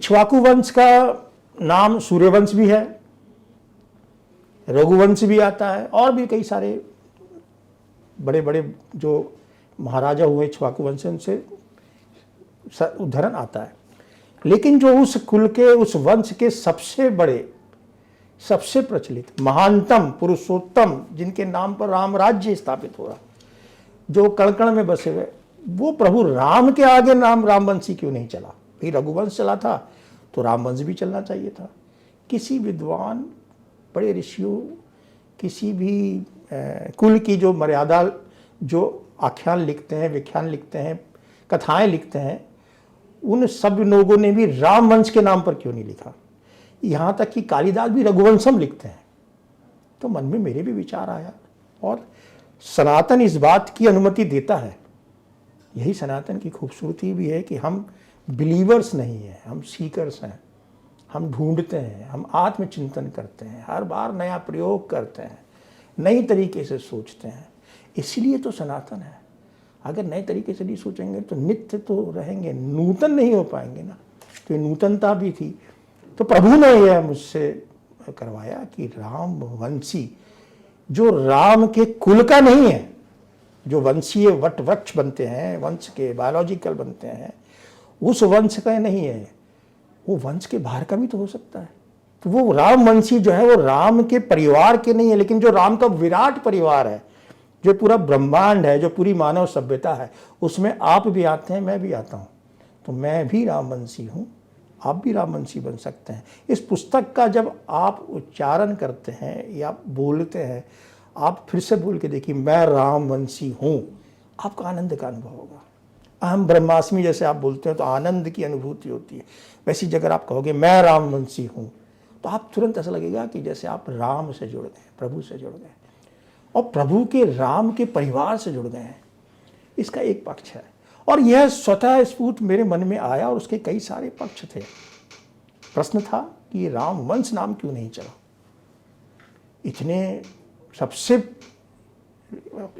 इक्ष्वाकु वंश का नाम सूर्यवंश भी है, रघुवंश भी आता है, और भी कई सारे बड़े बड़े जो महाराजा हुए इक्ष्वाकु वंश से उनसे उदाहरण आता है। लेकिन जो उस कुल के, उस वंश के सबसे बड़े, सबसे प्रचलित, महानतम, पुरुषोत्तम, जिनके नाम पर राम राज्य स्थापित हो रहा, जो कण कण में बसे हुए, वो प्रभु राम के आगे नाम रामवंशी क्यों नहीं चला? भाई रघुवंश चला था तो रामवंश भी चलना चाहिए था। किसी विद्वान, बड़े ऋषियों, किसी भी कुल की जो मर्यादा, जो आख्यान लिखते हैं, व्याख्यान लिखते हैं, कथाएं लिखते हैं, उन सब लोगों ने भी रामवंश के नाम पर क्यों नहीं लिखा? यहाँ तक कि कालिदास भी रघुवंशम लिखते हैं। तो मन में मेरे भी विचार आया, और सनातन इस बात की अनुमति देता है। यही सनातन की खूबसूरती भी है कि हम बिलीवर्स नहीं हैं, हम सीकर्स हैं। हम ढूंढते हैं, हम आत्मचिंतन करते हैं, हर बार नया प्रयोग करते हैं, नई तरीके से सोचते हैं। इसलिए तो सनातन है। अगर नए तरीके से नहीं सोचेंगे तो नित्य तो रहेंगे, नूतन नहीं हो पाएंगे ना। तो ये नूतनता भी थी। तो प्रभु ने यह मुझसे करवाया कि रामवंशी, जो राम के कुल का नहीं है, जो वंशीय वट वृक्ष बनते हैं, वंश के बायोलॉजिकल बनते हैं, उस वंश का नहीं है, वो वंश के बाहर का भी तो हो सकता है। तो वो रामवंशी जो है वो राम के परिवार के नहीं है, लेकिन जो राम का विराट परिवार है, जो पूरा ब्रह्मांड है, जो पूरी मानव सभ्यता है, उसमें आप भी आते हैं, मैं भी आता हूँ। तो मैं भी रामवंशी हूँ, आप भी रामवंशी बन सकते हैं। इस पुस्तक का जब आप उच्चारण करते हैं या बोलते हैं, आप फिर से बोल के देखिए, मैं रामवंशी हूँ, आपको आनंद का अनुभव होगा। अहम ब्रह्मास्मि जैसे आप बोलते हैं तो आनंद की अनुभूति होती है। वैसी जगह आप कहोगे मैं रामवंशी हूँ, तो आप तुरंत ऐसा लगेगा कि जैसे आप राम से जुड़ गए, प्रभु से जुड़ गए, और प्रभु के राम के परिवार से जुड़ गए हैं। इसका एक पक्ष है, और यह स्वतः स्फूर्त मेरे मन में आया, और उसके कई सारे पक्ष थे। प्रश्न था कि ये रामवंश नाम क्यों नहीं चला? इतने सबसे,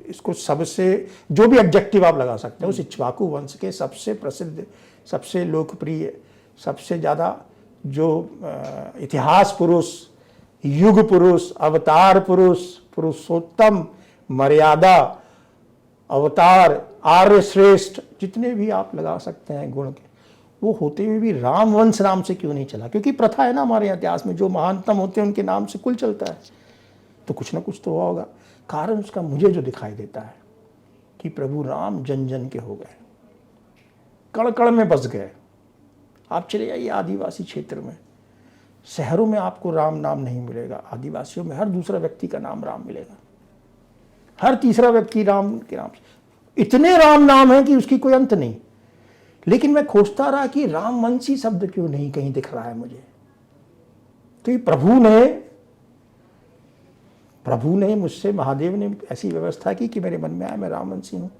इसको सबसे, जो भी एडजेक्टिव आप लगा सकते हैं, उस इक्ष्वाकु वंश के सबसे प्रसिद्ध, सबसे लोकप्रिय, सबसे ज़्यादा जो इतिहास पुरुष, युग पुरुष, अवतार पुरुष, पुरुषोत्तम, मर्यादा, अवतार, आर्य श्रेष्ठ, जितने भी आप लगा सकते हैं गुण के, वो होते हुए भी रामवंश नाम से क्यों नहीं चला? क्योंकि प्रथा है ना हमारे इतिहास में, जो महानतम होते हैं उनके नाम से कुल चलता है। तो कुछ ना कुछ तो हुआ होगा। कारण उसका मुझे जो दिखाई देता है कि प्रभु राम जन जन के हो गए, कण कण में बस गए। आप चले जाइए आदिवासी क्षेत्र में, शहरों में आपको राम नाम नहीं मिलेगा, आदिवासियों में हर दूसरा व्यक्ति का नाम राम मिलेगा, हर तीसरा व्यक्ति राम के नाम से। इतने राम नाम है कि उसकी कोई अंत नहीं। लेकिन मैं खोजता रहा कि रामवंशी शब्द क्यों नहीं कहीं दिख रहा है मुझे। तो ये प्रभु ने मुझसे, महादेव ने ऐसी व्यवस्था की कि मेरे मन में आया मैं रामवंशी हूँ।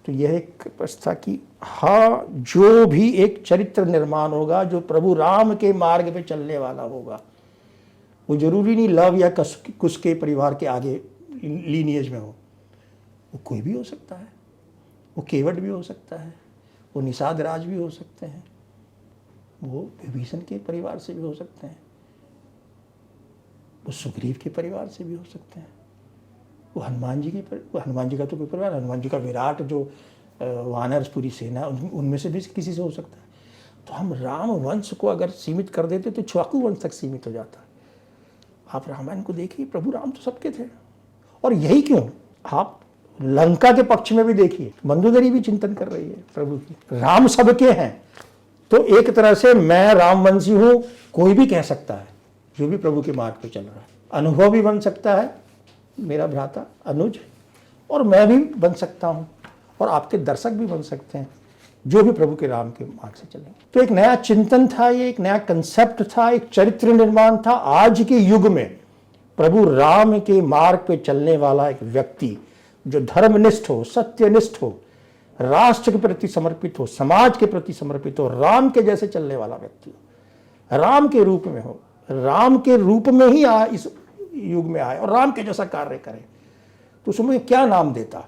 तो यह एक व्यवस्था की, हाँ, जो भी एक चरित्र निर्माण होगा जो प्रभु राम के मार्ग पे चलने वाला होगा, वो जरूरी नहीं लव या कुश के परिवार के आगे लीनिएज में हो, वो कोई भी हो सकता है। वो केवट भी हो सकता है, वो निषाद राज भी हो सकते हैं, वो विभीषण के परिवार से भी हो सकते हैं, वो सुग्रीव के परिवार से भी हो सकते हैं, वो हनुमान जी का तो कोई परिवार, हनुमान जी का विराट जो वानर पूरी सेना, उनमें से भी किसी से हो सकता है। तो हम राम वंश को अगर सीमित कर देते तो इक्ष्वाकु वंश तक सीमित हो जाता है। आप रामायण को देखिए, प्रभु राम तो सबके थे। और यही क्यों, आप लंका के पक्ष में भी देखिए, मंदोदरी भी चिंतन कर रही है प्रभु की, राम सबके हैं। तो एक तरह से मैं रामवंशी हूँ कोई भी कह सकता है, जो भी प्रभु के मार्ग पे चल रहा है। अनुभव भी बन सकता है मेरा भ्राता अनुज, और मैं भी बन सकता हूँ, और आपके दर्शक भी बन सकते हैं जो भी प्रभु के राम के मार्ग से चलेंगे। तो एक नया चिंतन था, ये एक नया कंसेप्ट था, एक चरित्र निर्माण था। आज के युग में प्रभु राम के मार्ग पे चलने वाला एक व्यक्ति जो धर्मनिष्ठ हो, सत्यनिष्ठ हो, राष्ट्र के प्रति समर्पित हो, समाज के प्रति समर्पित हो, राम के जैसे चलने वाला व्यक्ति हो, राम के रूप में हो, राम के रूप में ही इस युग में आए और राम के जैसा कार्य करे, तो उसमें क्या नाम देता?